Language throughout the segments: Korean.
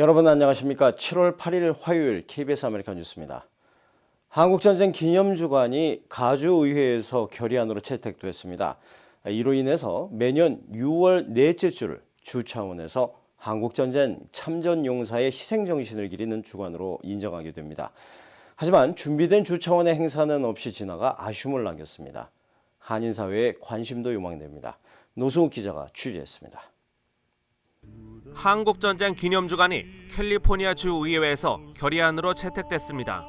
여러분 안녕하십니까? 7월 8일 화요일 KBS 아메리칸 뉴스입니다. 한국전쟁 기념주간이 가주의회에서 결의안으로 채택됐습니다. 이로 인해서 매년 6월 넷째 주를 주 차원에서 한국전쟁 참전용사의 희생정신을 기리는 주간으로 인정하게 됩니다. 하지만 준비된 주 차원의 행사는 없이 지나가 아쉬움을 남겼습니다. 한인사회의 관심도 요망됩니다. 노승욱 기자가 취재했습니다. 한국전쟁 기념주간이 캘리포니아 주 의회에서 결의안으로 채택됐습니다.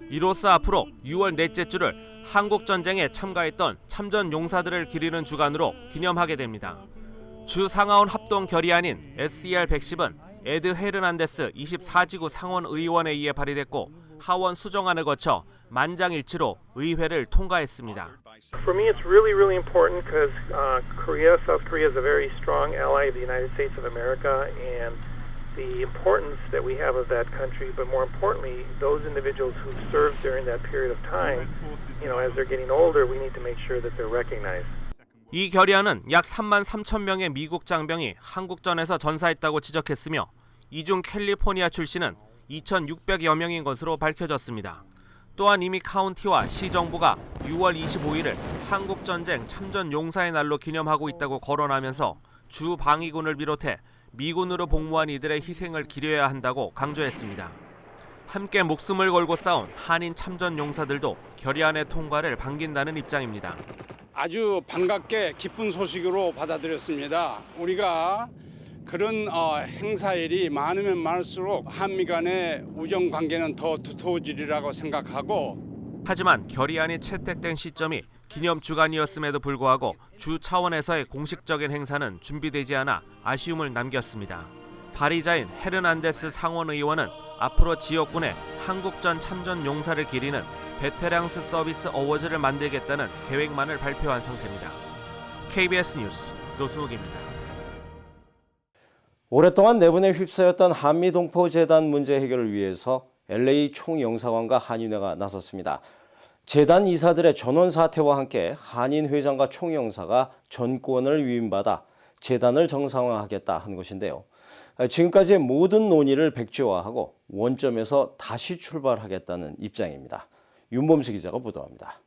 이로써 앞으로 6월 넷째 주를 한국전쟁에 참가했던 참전 용사들을 기리는 주간으로 기념하게 됩니다. 주 상하원 합동 결의안인 SER 110은 에드 헤르난데스 24지구 상원 의원에 의해 발의됐고 하원 수정안을 거쳐 만장일치로 의회를 통과했습니다. For me, it's really important because South Korea is a very strong ally of the United States of America, and the importance that we have of that country. But more importantly, those individuals who served during that period of time, as they're getting older, we need to make sure that they're recognized. 이 결의안은 약 3만 3천 명의 미국 장병이 한국전에서 전사했다고 지적했으며 이 중 캘리포니아 출신은 2,600여 명인 것으로 밝혀졌습니다. 또한 이미 카운티와 시정부가 6월 25일을 한국전쟁 참전 용사의 날로 기념하고 있다고 거론하면서 주 방위군을 비롯해 미군으로 복무한 이들의 희생을 기려야 한다고 강조했습니다. 함께 목숨을 걸고 싸운 한인 참전 용사들도 결의안의 통과를 반긴다는 입장입니다. 아주 반갑게 기쁜 소식으로 받아들였습니다. 우리가 그런 행사일이 많으면 많을수록 한미 간의 우정 관계는 더 두터워지리라고 생각하고, 하지만 결의안이 채택된 시점이 기념주간이었음에도 불구하고 주 차원에서의 공식적인 행사는 준비되지 않아 아쉬움을 남겼습니다. 발의자인 헤르난데스 상원 의원은 앞으로 지역군에 한국전 참전 용사를 기리는 베테랑스 서비스 어워즈를 만들겠다는 계획만을 발표한 상태입니다. KBS 뉴스 노승욱입니다. 오랫동안 내분에 휩싸였던 한미동포재단 문제 해결을 위해서 LA 총영사관과 한인회가 나섰습니다. 재단 이사들의 전원 사퇴와 함께 한인 회장과 총영사가 전권을 위임받아 재단을 정상화하겠다 한 것인데요. 지금까지의 모든 논의를 백지화하고 원점에서 다시 출발하겠다는 입장입니다. 윤범수 기자가 보도합니다.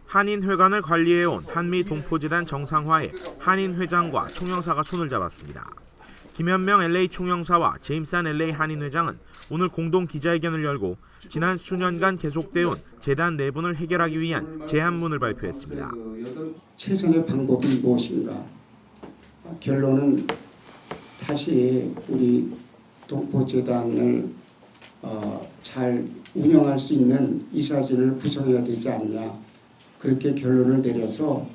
한인회관을 관리해온 한미동포재단 정상화에 한인회장과 총영사가 손을 잡았습니다. 김현명 LA 총영사와 제임산 LA 한인회장은 오늘 공동 기자회견을 열고 지난 수년간 계속돼온 재단 내분을 해결하기 위한 제안문을 발표했습니다. 최선의 방법이 무엇인가? 결론은 다시 우리 동포재단을 잘 운영할 수 있는 이사진을 구성해야 되지 않냐. 그렇게 결론을 내려서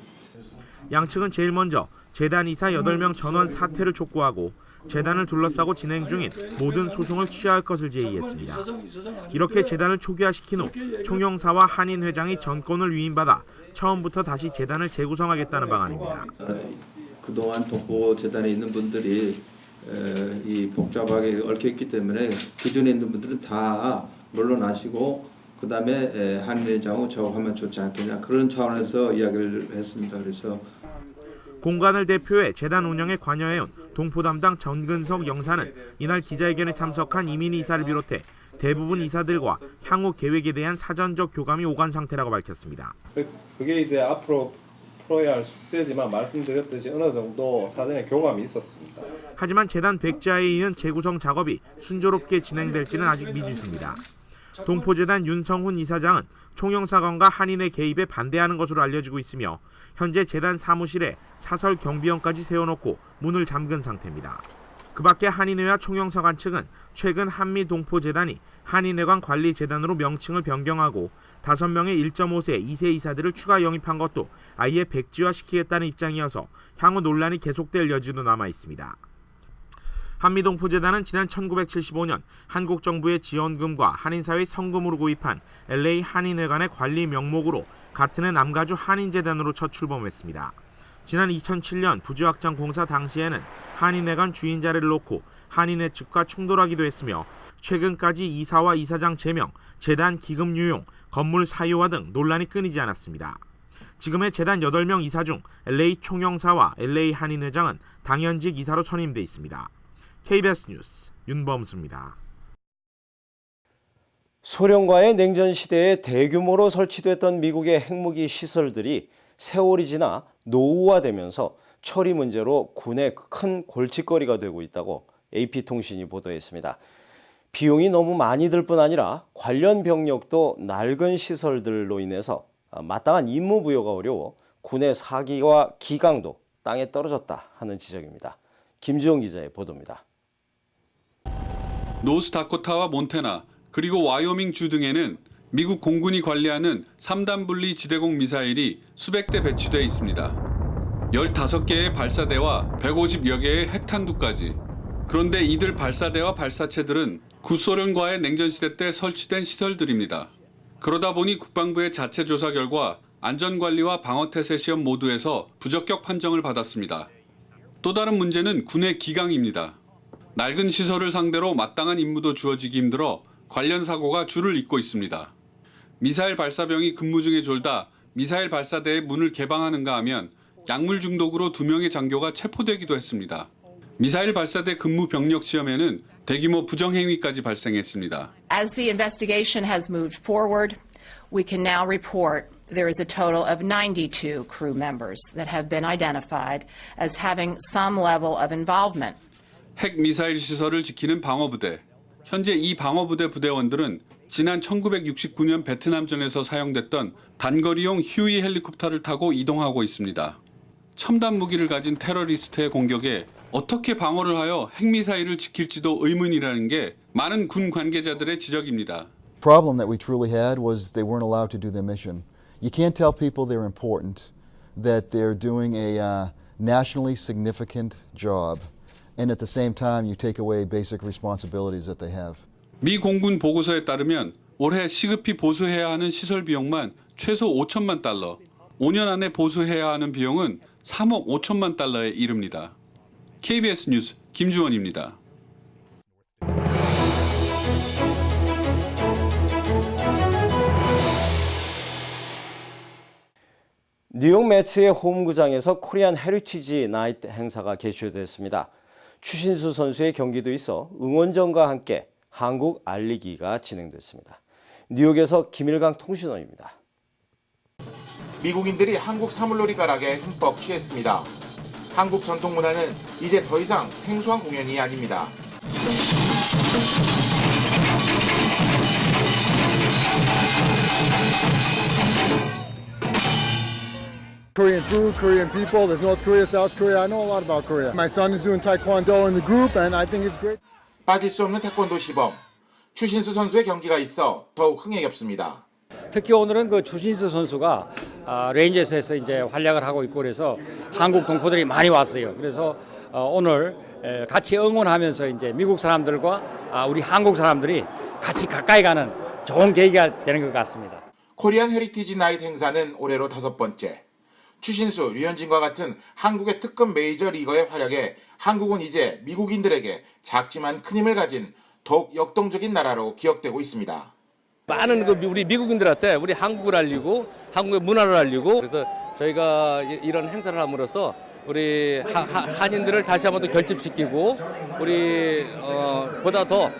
양측은 제일 먼저 재단 이사 8명 전원 사퇴를 촉구하고 재단을 둘러싸고 진행 중인 모든 소송을 취하할 것을 제의했습니다. 이렇게 재단을 초기화시킨 후 총영사와 한인회장이 전권을 위임받아 처음부터 다시 재단을 재구성하겠다는 방안입니다. 그동안 동포재단에 있는 분들이 이 복잡하게 얽혀있기 때문에 기존에 있는 분들은 다 물러나시고 그 다음에 한인회장하고 작업하면 좋지 않겠냐, 그런 차원에서 이야기를 했습니다. 그래서 공관을 대표해 재단 운영에 관여해온 동포 담당 전근석 영사는 이날 기자회견에 참석한 이민희 이사를 비롯해 대부분 이사들과 향후 계획에 대한 사전적 교감이 오간 상태라고 밝혔습니다. 그게 이제 앞으로 풀어야 할 숙제지만 말씀드렸듯이 어느 정도 사전에 교감이 있었습니다. 하지만 재단 백지화에 이은 재구성 작업이 순조롭게 진행될지는 아직 미지수입니다. 동포재단 윤성훈 이사장은 총영사관과 한인회 개입에 반대하는 것으로 알려지고 있으며 현재 재단 사무실에 사설 경비원까지 세워놓고 문을 잠근 상태입니다. 그 밖에 한인회와 총영사관 측은 최근 한미동포재단이 한인회관 관리재단으로 명칭을 변경하고 5명의 1.5세 2세 이사들을 추가 영입한 것도 아예 백지화시키겠다는 입장이어서 향후 논란이 계속될 여지도 남아 있습니다. 한미동포재단은 지난 1975년 한국 정부의 지원금과 한인사회 성금으로 구입한 LA 한인회관의 관리 명목으로 같은 해 남가주 한인재단으로 첫 출범했습니다. 지난 2007년 부지확장 공사 당시에는 한인회관 주인 자리를 놓고 한인회 측과 충돌하기도 했으며 최근까지 이사와 이사장 제명, 재단 기금 유용, 건물 사유화 등 논란이 끊이지 않았습니다. 지금의 재단 8명 이사 중 LA 총영사와 LA 한인회장은 당연직 이사로 선임돼 있습니다. KBS 뉴스 윤범수입니다. 소련과의 냉전 시대에 대규모로 설치됐던 미국의 핵무기 시설들이 세월이 지나 노후화되면서 처리 문제로 군의 큰 골칫거리가 되고 있다고 AP통신이 보도했습니다. 비용이 너무 많이 들 뿐 아니라 관련 병력도 낡은 시설들로 인해서 마땅한 임무 부여가 어려워 군의 사기와 기강도 땅에 떨어졌다 하는 지적입니다. 김지용 기자의 보도입니다. 노스다코타와 몬태나 그리고 와이오밍 주 등에는 미국 공군이 관리하는 3단 분리 지대공 미사일이 수백 대 배치돼 있습니다. 15개의 발사대와 150여 개의 핵탄두까지. 그런데 이들 발사대와 발사체들은 구소련과의 냉전시대 때 설치된 시설들입니다. 그러다 보니 국방부의 자체 조사 결과 안전관리와 방어태세 시험 모두에서 부적격 판정을 받았습니다. 또 다른 문제는 군의 기강입니다. 낡은 시설을 상대로 마땅한 임무도 주어지기 힘들어 관련 사고가 줄을 잇고 있습니다. 미사일 발사병이 근무 중에 졸다 미사일 발사대의 문을 개방하는가 하면 약물 중독으로 2명의 장교가 체포되기도 했습니다. 미사일 발사대 근무 병력 시험에는 대규모 부정행위까지 발생했습니다. As the investigation has moved forward, we can now report there is a total of 92 crew members that have been identified as having some level of involvement. 핵 미사일 시설을 지키는 방어부대. 현재 이 방어부대 부대원들은 지난 1969년 베트남전에서 사용됐던 단거리용 휴이 헬리콥터를 타고 이동하고 있습니다. 첨단 무기를 가진 테러리스트의 공격에 어떻게 방어를 하여 핵미사일을 지킬지도 의문이라는 게 많은 군 관계자들의 지적입니다. problem that we truly had was they weren't allowed to do their mission. You can't tell people they're important, that they're doing a nationally significant job, and at the same time you take away basic responsibilities that they have. 미 공군 보고서에 따르면 올해 시급히 보수해야 하는 시설 비용만 최소 5천만 달러, 5년 안에 보수해야 하는 비용은 3억 5천만 달러에 이릅니다. KBS 뉴스 김주원입니다. 뉴욕 매츠의 홈구장에서 코리안 헤리티지 나이트 행사가 개최됐습니다. 추신수 선수의 경기도 있어 응원전과 함께 한국 알리기가 진행됐습니다. 뉴욕에서 김일강 통신원입니다. 미국인들이 한국 사물놀이 가락에 흠뻑 취했습니다. 한국 전통 문화는 이제 더 이상 생소한 공연이 아닙니다. Korean food, Korean people, there's North Korea, South Korea. I know a lot about Korea. My son is doing taekwondo in the group and I think it's great. 빠질 수 없는 태권도 시범. 추신수 선수의 경기가 있어 더욱 흥에 겹습니다. 특히 오늘은 그 추신수 선수가 레인저스에서 이제 활약을 하고 있고 그래서 한국 동포들이 많이 왔어요. 그래서 오늘 같이 응원하면서 이제 미국 사람들과 우리 한국 사람들이 같이 가까이 가는 좋은 계기가 되는 것 같습니다. 코리안 헤리티지 나이트 행사는 올해로 5번째. 추신수, 류현진과 같은 한국의 특급 메이저 리거의 활약에 한국은 이제 미국인들에게 작지만 큰 힘을 가진 더욱 역동적인 나라로 기억되고 있습니다. 많은 우리 미국인들한테 우리 한국을 알리고 한국의 문화를 알리고 그래서 저희가 이런 행사를 함으로써 우리 한인들을 다시 한번 더 결집시키고 우리 보다 더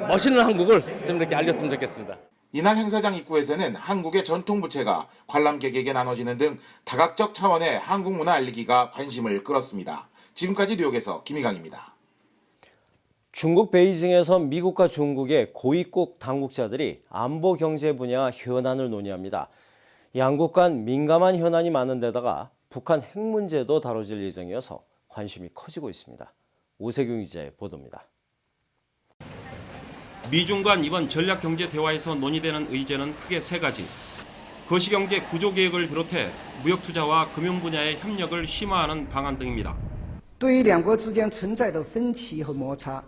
멋있는 한국을 좀 이렇게 알렸으면 좋겠습니다. 이날 행사장 입구에서는 한국의 전통 부채가 관람객에게 나눠지는 등 다각적 차원의 한국 문화 알리기가 관심을 끌었습니다. 지금까지 뉴욕에서 김희강입니다. 중국 베이징에서 미국과 중국의 고위급 당국자들이 안보 경제 분야 현안을 논의합니다. 양국 간 민감한 현안이 많은 데다가 북한 핵 문제도 다뤄질 예정이어서 관심이 커지고 있습니다. 오세균 기자의 보도입니다. 미중 간 이번 전략경제 대화에서 논의되는 의제는 크게 3가지. 거시경제 구조개혁을 비롯해 무역투자와 금융 분야의 협력을 심화하는 방안 등입니다. 对于两国之间存在的分歧和摩擦，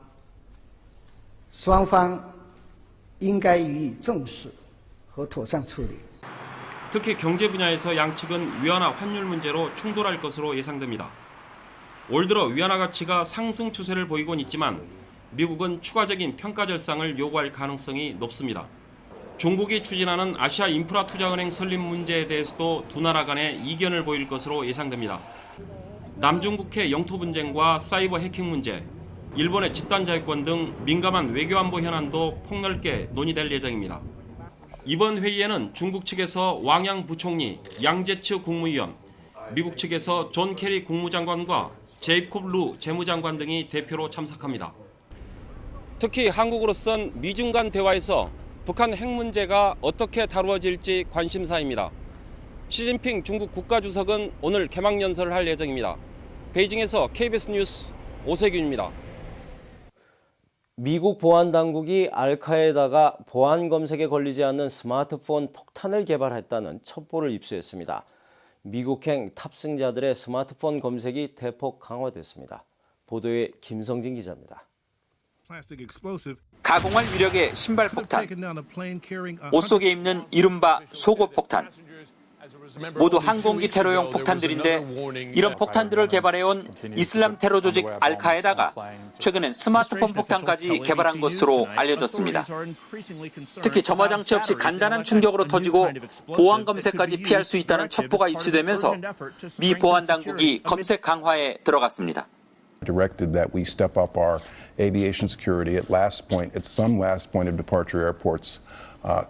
双方应该予以重视和妥善处理。 특히 경제 분야에서 양측은 위안화 환율 문제로 충돌할 것으로 예상됩니다. 올 들어 위안화 가치가 상승 추세를 보이곤 있지만 미국은 추가적인 평가 절상을 요구할 가능성이 높습니다. 중국이 추진하는 아시아 인프라 투자은행 설립 문제에 대해서도 두 나라 간에 이견을 보일 것으로 예상됩니다. 남중국해 영토 분쟁과 사이버 해킹 문제, 일본의 집단 자유권 등 민감한 외교안보 현안도 폭넓게 논의될 예정입니다. 이번 회의에는 중국 측에서 왕양 부총리, 양제츠 국무위원, 미국 측에서 존 케리 국무장관과 제이콥 루 재무장관 등이 대표로 참석합니다. 특히 한국으로선 미중 간 대화에서 북한 핵 문제가 어떻게 다루어질지 관심사입니다. 시진핑 중국 국가주석은 오늘 개막연설을 할 예정입니다. 베이징에서 KBS 뉴스 오세균입니다. 미국 보안당국이 알카에다가 보안 검색에 걸리지 않는 스마트폰 폭탄을 개발했다는 첩보를 입수했습니다. 미국행 탑승자들의 스마트폰 검색이 대폭 강화됐습니다. 보도에 김성진 기자입니다. 가공할 위력의 신발 폭탄, 옷 속에 입는 이른바 속옷 폭탄, 모두 항공기 테러용 폭탄들인데 이런 폭탄들을 개발해온 이슬람 테러 조직 알카에다가 최근엔 스마트폰 폭탄까지 개발한 것으로 알려졌습니다. 특히 점화 장치 없이 간단한 충격으로 터지고 보안 검색까지 피할 수 있다는 첩보가 입수되면서 미 보안 당국이 검색 강화에 들어갔습니다. Directed that we step up our aviation security at some last point of departure airports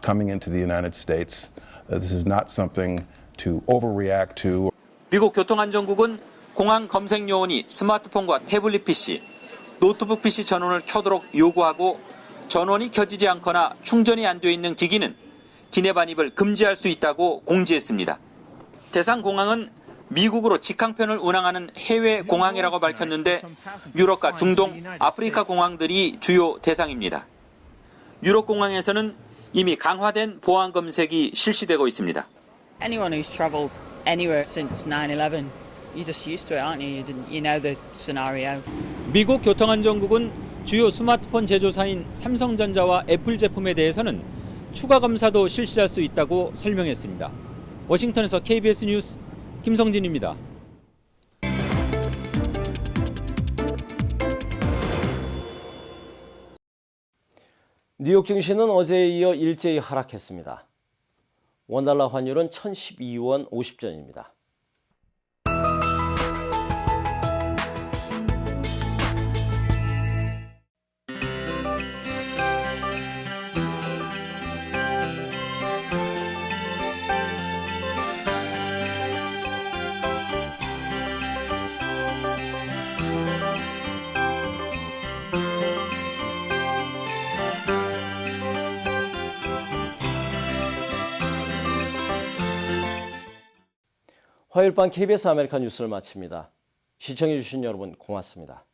coming into the United States. This is not something to overreact to. 미국 교통안전국은 공항 검색 요원이 스마트폰과 태블릿 PC, 노트북 PC 전원을 켜도록 요구하고 전원이 켜지지 않거나 충전이 안 돼 있는 기기는 기내 반입을 금지할 수 있다고 공지했습니다. 대상 공항은 미국으로 직항편을 운항하는 해외 공항이라고 밝혔는데 유럽과 중동, 아프리카 공항들이 주요 대상입니다. 유럽 공항에서는 이미 강화된 보안 검색이 실시되고 있습니다. Anyone who's traveled anywhere since 9/11, you're just used to it, aren't you? You know the scenario. 미국 교통안전국은 주요 스마트폰 제조사인 삼성전자와 애플 제품에 대해서는 추가 검사도 실시할 수 있다고 설명했습니다. 워싱턴에서 KBS 뉴스 김성진입니다. 뉴욕 증시는 어제에 이어 일제히 하락했습니다. 원달러 환율은 1012원 50전입니다. 화요일 밤 KBS 아메리카 뉴스를 마칩니다. 시청해주신 여러분 고맙습니다.